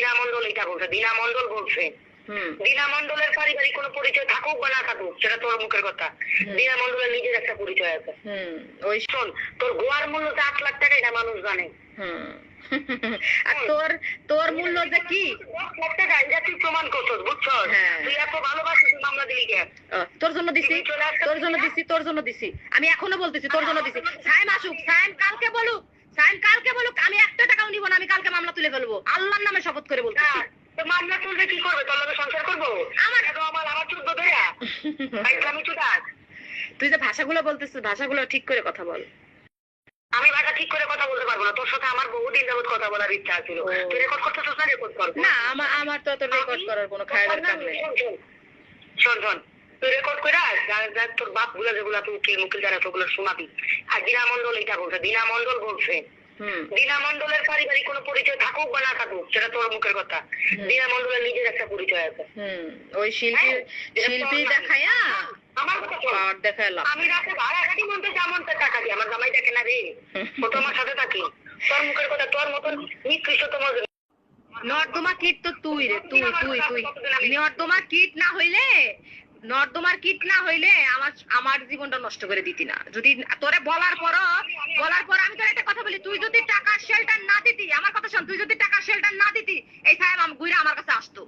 দীনা মন্ডল এটা বলছে, দীনা মন্ডল বলছে। দীনা মন্ডলের পারিবারিক কোনো পরিচয় থাকুক বা না থাকুক সেটা তোর মুখের কথা। দীনা মন্ডলের নিজের একটা পরিচয় আছে। ওই শোন, তোর গোয়ার মূল্য তো 8 লাখ টাকা, এটা মানুষ জানে। আর তোর মূল্য যে কি 10 লাখ টাকা, এটা তুই প্রমাণ করছস, বুঝছস? তুই এত ভালোবাসিস, মামলা দিলি কে? তোর জন্য দিছি, তোর জন্য দিছি। আমি এখনো বলতেছি তোর জন্য দিছি। সাইম আসুক, সাইম কালকে বলুক, আমি 1 টাকাও নিব না, আমি কালকে মামলা তুলে ফেলবো, আল্লাহর নামে শপথ করে বলতেছি। তো মামলা তুলবে কি করবে? তোর লগে সংসার করবো? আমার 14 ধরিয়া আমি চুদাস। তুই যে ভাষাগুলো বলতেছিস, ভাষাগুলো ঠিক করে কথা বল। আমি ভাষা ঠিক করে কথা বলতে পারবো না। তোর সাথে আমার বহুদিন যাবত কথা বলার ইচ্ছা ছিল। তুই রেকর্ড করতেছিস না? রেকর্ড কর। না, আমার তো তোর রেকর্ড করার কোনো খায়ের কাম নেই। শোন, তুই রেকর্ড করে তোর বাপ গুলা যেগুলা তুই উকিল মুকিল যারা সেগুলো শোনাবি। আর দীনা মন্ডল এটা বলছে, দীনা মন্ডল বলছে। দীনা মন্ডলের পারিবারিক কোনো পরিচয় থাকুক বা না থাকুক সেটা তোর মুখের কথা। দীনা মন্ডলের নিজের একটা পরিচয় আছে। ওই শিল্পী দেখায়া আমার কথা দেখালাম। আমি রাতে ভাড়া খাটি মন্ত্রে যেমন টাকা দিই, আমার জামাই দেখে না রে, ও তো আমার সাথে থাকি। তোর মুখের কথা, তোর মতন নিকৃষ্ট তোমার নর্দমা কিট তো তুই রে, তুই নর্দমার কিট না হইলে আমার জীবনটা নষ্ট করে দিতি না। যদি তোরে বলার পর আমি তোর একটা কথা বলি, তুই যদি টাকার শেল্টার না দিতি, আমার কথা শোন, তুই যদি টাকার শেল্টার না দিতি, এই সাহেব ঘুরে আমার কাছে আসতো।